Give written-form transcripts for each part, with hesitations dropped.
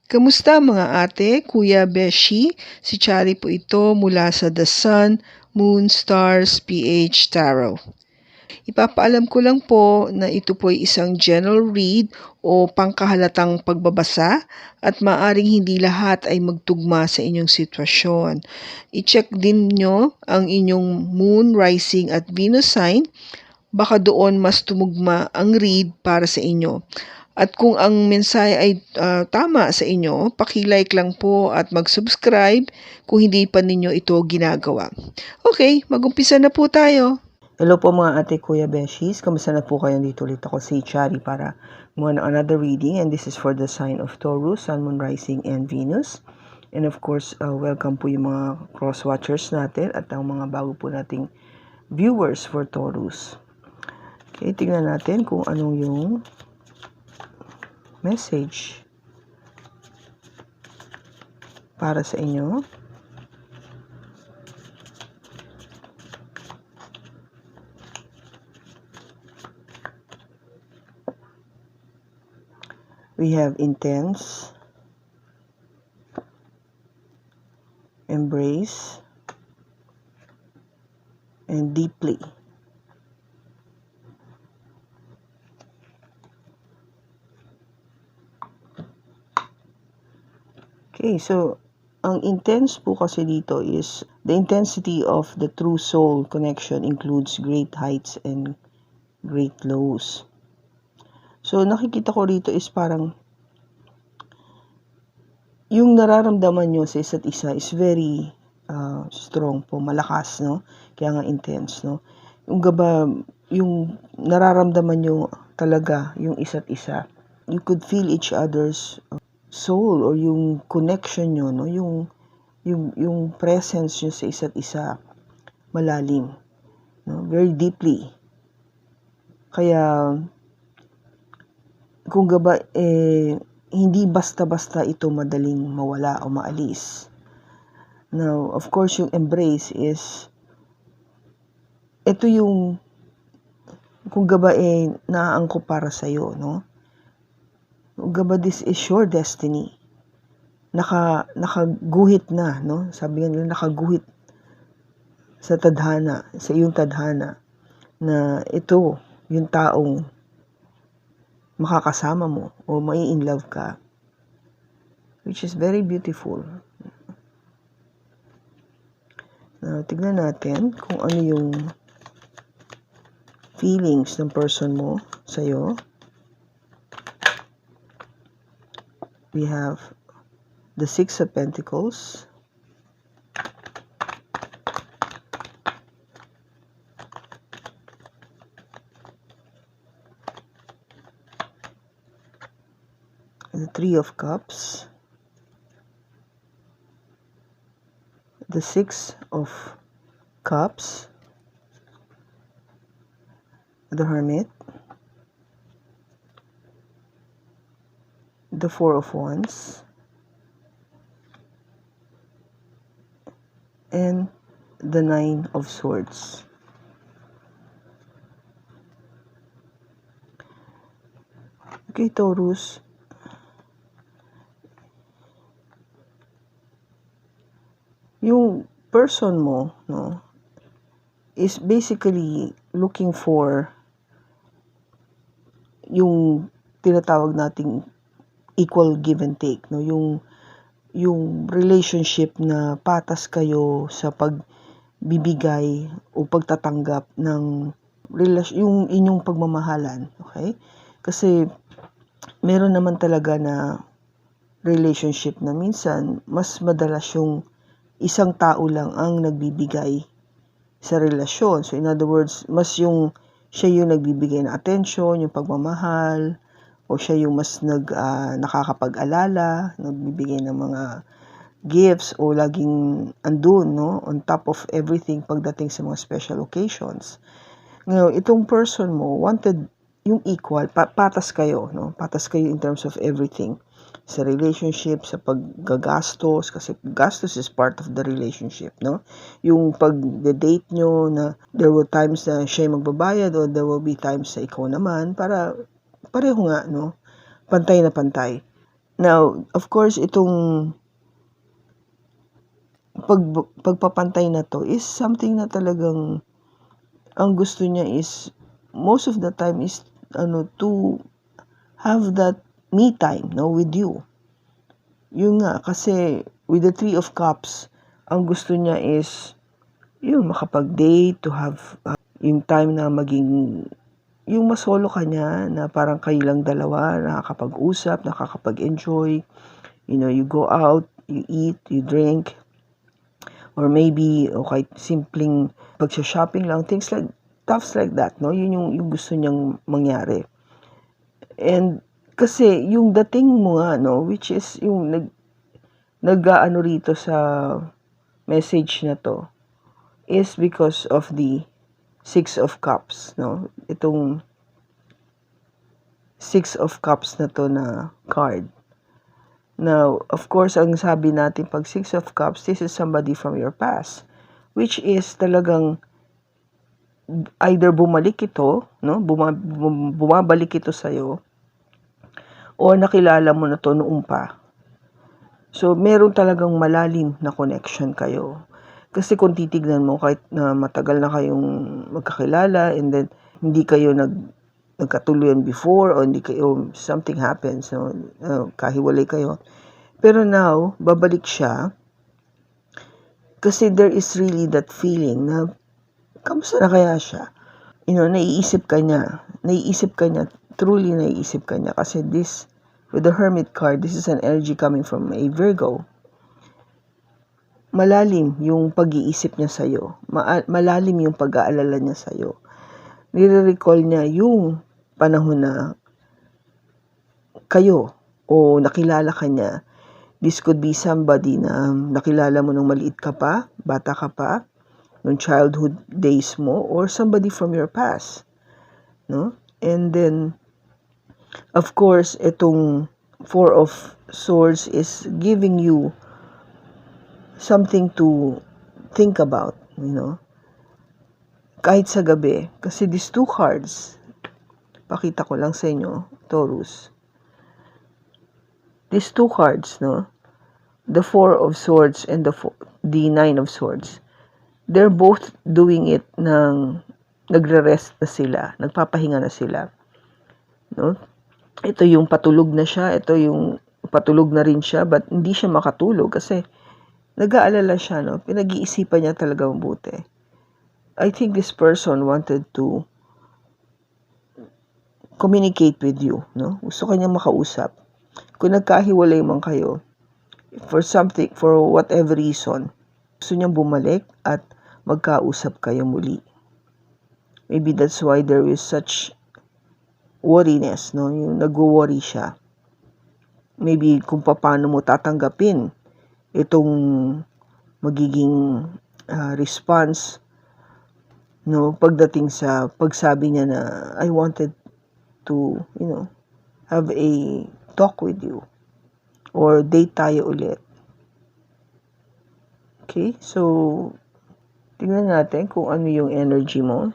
Kamusta mga ate, kuya, beshi? Si Chari po ito mula sa The Sun, Moon, Stars, PH Tarot. Ipapaalam ko lang po na ito po ay isang general read o pangkahalatang pagbabasa at maaring hindi lahat ay magtugma sa inyong sitwasyon. I-check din nyo ang inyong Moon, Rising at Venus sign. Baka doon mas tumugma ang read para sa inyo. At kung ang mensahe ay tama sa inyo, paki-like lang po at mag-subscribe kung hindi pa ninyo ito ginagawa. Okay, mag-umpisa na po tayo. Hello po mga ate, kuya, beshies. Kamusta na po kayo? Dito ulit ako si Chari para muna another reading, and this is for the sign of Taurus, Sun, Moon, Rising, and Venus. And of course, welcome po yung mga cross-watchers natin at ang mga bago po nating viewers for Taurus. Okay, tingnan natin kung anong yung message para sa inyo. We have intense, embrace, and deeply. Okay, so ang intense po kasi dito is the intensity of the true soul connection includes great heights and great lows. So nakikita ko rito is parang yung nararamdaman nyo sa isa't isa is very strong po, malakas, no? Kaya nga intense, no? Yung nararamdaman nyo talaga yung isa't isa. You could feel each other's soul or yung connection nyo, no? Yung presence nyo sa isa't isa malalim, no? Very deeply. Kaya kung hindi basta-basta ito madaling mawala o maalis. Now, of course, yung embrace is ito yung kung naaangkop para sa'yo, no? Kung this is your destiny. Nakaguhit na, no? Sabi nga nila, nakaguhit sa tadhana, sa iyong tadhana, na ito, yung taong makakasama mo o mai-in love ka, which is very beautiful. Now, tignan natin kung ano yung feelings ng person mo sa'yo. We have the Six of Pentacles, the Three of Cups, the Six of Cups, the Hermit, the Four of Wands, and the Nine of Swords. Okay, Taurus. Yung person mo, no, is basically looking for yung tinatawag nating equal give and take, no, yung relationship na patas kayo sa pagbibigay o pagtatanggap ng yung inyong pagmamahalan, okay? Kasi meron naman talaga na relationship na minsan mas madalas yung isang tao lang ang nagbibigay sa relasyon. So in other words, siya yung nagbibigay ng attention, yung pagmamahal, o siya yung mas nakakapag-alala, nagbibigay ng mga gifts, o laging andun, no, on top of everything pagdating sa mga special occasions. Ngayon, itong person mo wanted yung equal, patas kayo, no? Patas kayo in terms of everything. Sa relationship, sa paggagastos, kasi gastos is part of the relationship, no? Yung pag-date nyo na there were times na siya magbabayad o there will be times na ikaw naman para pareho nga, no? Pantay na pantay. Now, of course, itong pagpapantay na to is something na talagang ang gusto niya is most of the time is to have that me time with you. Yun nga, kasi with the Three of Cups, ang gusto niya is yung makapag-date, to have yung time na maging yung masolo ka niya, na parang kayo lang dalawa, nakakapag-usap, nakakapag-enjoy, you go out, you eat, you drink, or maybe kahit simpleng pagsha-shopping lang, stuffs like that, no? Yun yung gusto niyang mangyari. And kasi yung dating mo nga, no, which is yung nag-aano rito sa message na to, is because of the Six of Cups, no? Itong Six of Cups na to na card. Now, of course, ang sabi natin pag Six of Cups, this is somebody from your past, which is talagang either bumalik ito, no? Bumabalik ito sa'yo, o nakilala mo na to noong pa. So, meron talagang malalim na connection kayo. Kasi kung titignan mo, kahit na matagal na kayong magkakilala, and then hindi kayo nagkatuluyan before, o hindi kayo, something happens, no? Kahiwalay kayo. Pero now, babalik siya, kasi there is really that feeling na, kamusta na kaya siya? Naiisip ka niya, truly naiisip ka niya, kasi this, with the Hermit card, this is an energy coming from a Virgo. Malalim yung pag-iisip niya sa'yo. Malalim yung pag-aalala niya sa'yo. Nire-recall niya yung panahon na kayo o nakilala ka niya. This could be somebody na nakilala mo nung maliit ka pa, bata ka pa, nung childhood days mo, or somebody from your past. No? And then, of course, itong Four of Swords is giving you something to think about, kahit sa gabi. Kasi these two cards, pakita ko lang sa inyo, Taurus. These two cards, no? The Four of Swords and the Nine of Swords, they're both doing it nagre-rest na sila, nagpapahinga na sila. No? Ito yung patulog na siya, ito yung patulog na rin siya, but hindi siya makatulog kasi nag-aalala siya, no? Pinag-iisipan niya talaga mabuti. I think this person wanted to communicate with you, no? Gusto kanya makausap. Kung nagkahiwalay man kayo, for whatever reason, gusto niyang bumalik at magkausap kayo muli. Maybe that's why there is such worriness, no? Yung nagwo-worry siya. Maybe kung paano mo tatanggapin itong magiging response, no, pagdating sa pagsabi niya na I wanted to, have a talk with you or date tayo ulit. Okay, so tingnan natin kung ano yung energy mo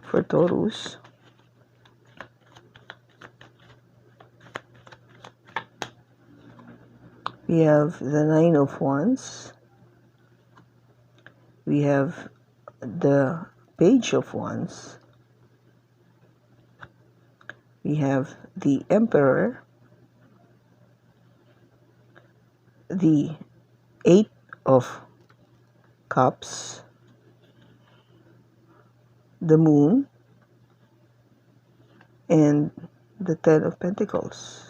for Taurus. We have the Nine of Wands. We have the Page of Wands. We have the Emperor. The Eight of Cups. The Moon. And the Ten of Pentacles.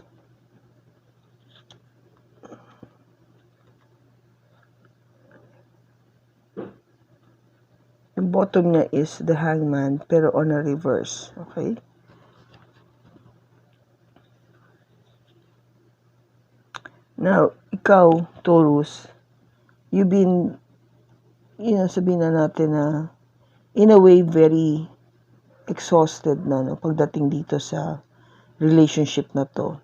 Yung bottom niya is the Hangman, pero on a reverse. Okay? Now, ikaw, Taurus, you've been, sabihin na natin na, in a way, very exhausted na, no, pagdating dito sa relationship na to.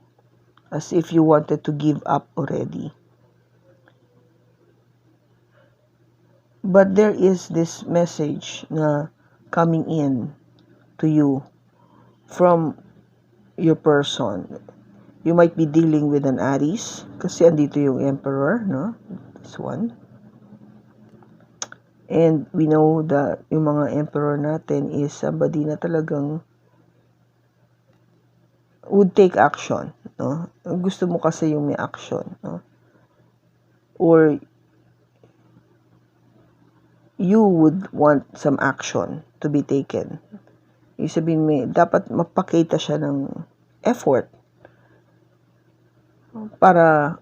As if you wanted to give up already. But there is this message na coming in to you from your person. You might be dealing with an Aries kasi andito yung Emperor, no? This one. And we know that yung mga Emperor natin is somebody na talagang would take action, no? Gusto mo kasi yung may action, no? Or you would want some action to be taken. Ibig sabihin, dapat mapakita siya ng effort para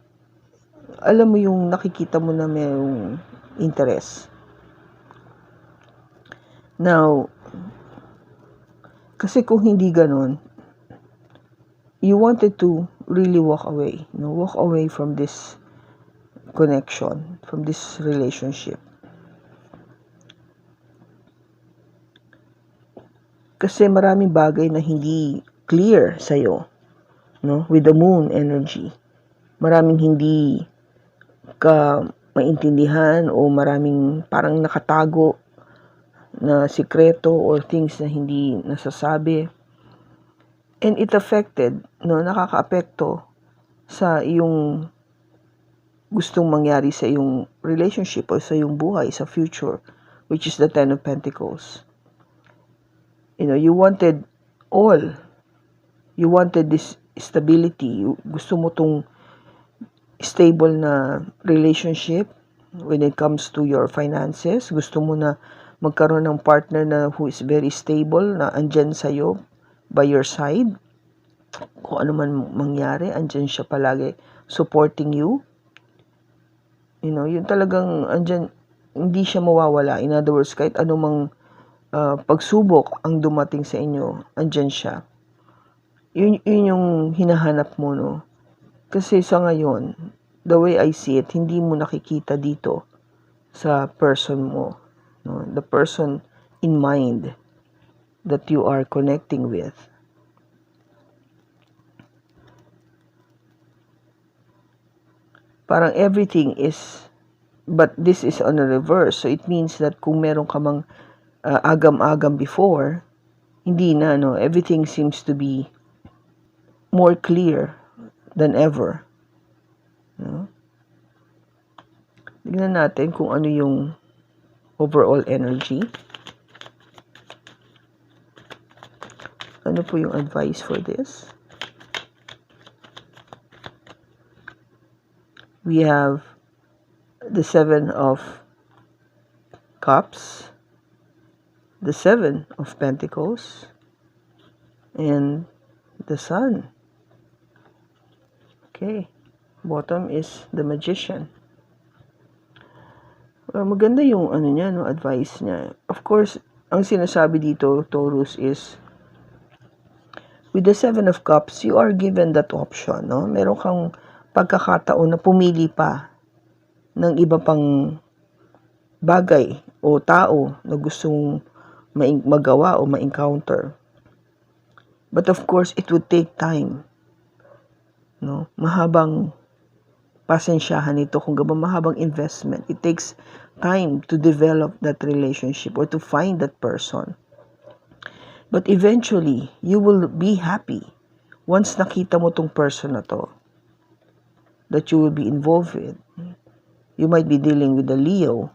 alam mo yung nakikita mo na mayroong interest. Now, kasi kung hindi ganun, you wanted to really walk away, walk away from this connection, from this relationship. Kasi maraming bagay na hindi clear sa'yo, no? With the moon energy. Maraming hindi ka maintindihan o maraming parang nakatago na sikreto or things na hindi nasasabi. And it affected, nakakaapekto sa iyong gustong mangyari sa iyong relationship o sa iyong buhay, sa future, which is the Ten of Pentacles. You wanted all. You wanted this stability. Gusto mo tong stable na relationship when it comes to your finances. Gusto mo na magkaroon ng partner na who is very stable, na andyan sa'yo, by your side. Kung ano man mangyari, andyan siya palagi supporting you. Yun talagang andyan, hindi siya mawawala. In other words, kahit anumang pagsubok ang dumating sa inyo, andyan siya. Yun yung hinahanap mo, no? Kasi sa ngayon, the way I see it, hindi mo nakikita dito sa person mo, no? The person in mind that you are connecting with. Parang everything is, but this is on a reverse. So it means that kung meron ka mang agam-agam before, hindi na, no? Everything seems to be more clear than ever. No? Tignan natin kung ano yung overall energy. Ano po yung advice for this? We have the Seven of Cups, the Seven of Pentacles, and the Sun. Okay. Bottom is the Magician. Maganda yung advice niya. Of course, ang sinasabi dito, Taurus, is with the Seven of Cups, you are given that option, no? Meron kang pagkakataon na pumili pa ng iba pang bagay o tao na gustong magawa o ma-encounter. But of course, it would take time. No? Mahabang pasensyahan ito, kung gaano mahabang investment. It takes time to develop that relationship or to find that person. But eventually, you will be happy once nakita mo tong person na to that you will be involved with. You might be dealing with a Leo.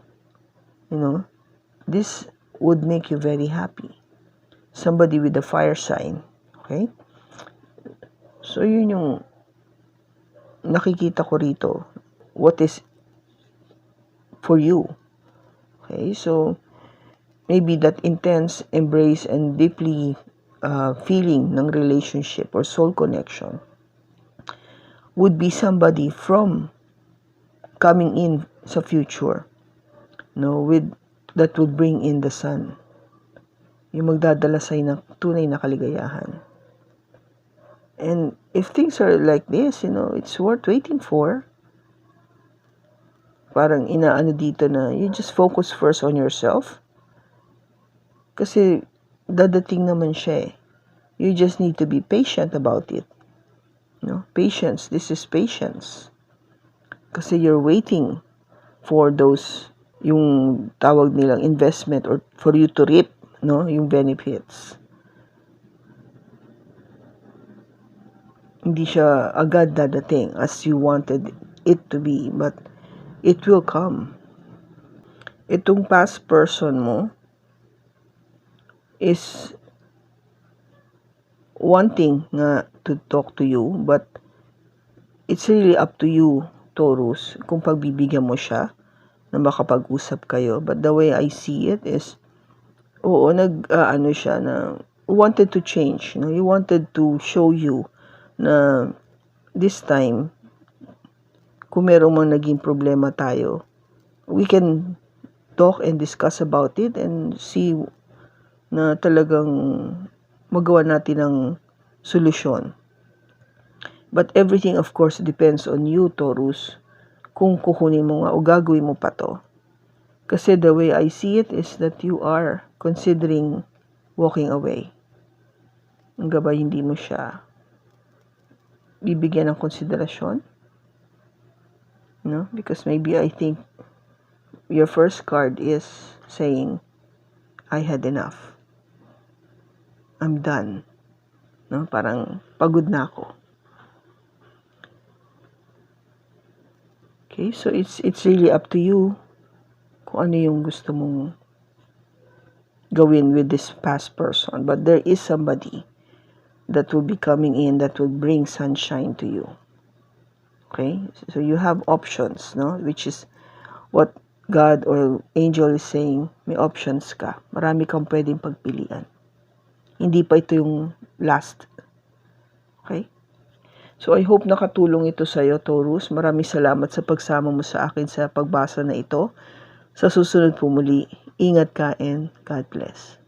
This would make you very happy. Somebody with a fire sign. Okay? So, yun yung nakikita ko rito. What is for you? Okay? So, maybe that intense embrace and deeply feeling ng relationship or soul connection would be somebody from coming in sa future, with that would bring in the sun. Yung magdadala sa'yo ng tunay na kaligayahan. And if things are like this, it's worth waiting for. Parang inaano dito na you just focus first on yourself. Kasi dadating naman siya eh. You just need to be patient about it. Patience. This is patience. Kasi you're waiting for those, yung tawag nilang investment, or for you to reap, yung benefits. Hindi siya agad dadating as you wanted it to be, but it will come. Itong past person mo is wanting nga to talk to you, but it's really up to you, Taurus, kung pagbibigyan mo siya na makapag-usap kayo. But the way I see it is, oo, ano siya na wanted to change. He wanted to show you na this time, kung meron mang naging problema tayo, we can talk and discuss about it and see na talagang magawa natin ng solusyon. But everything, of course, depends on you, Taurus, kung kukunin mo nga o gagawin mo pa to. Kasi the way I see it is that you are considering walking away. Hanggang ba hindi mo siya bibigyan ng konsiderasyon? No? Because maybe I think your first card is saying, I had enough. I'm done. No? Parang pagod na ako. Okay, so it's really up to you kung ano yung gusto mong gawin with this past person. But there is somebody that will be coming in that will bring sunshine to you. Okay, so you have options, no? Which is what God or angel is saying, may options ka. Marami kang pwedeng pagpilian. Hindi pa ito yung last. Okay? So I hope nakatulong ito sa iyo, Taurus. Maraming salamat sa pagsama mo sa akin sa pagbasa na ito. Sa susunod po muli, ingat ka and God bless.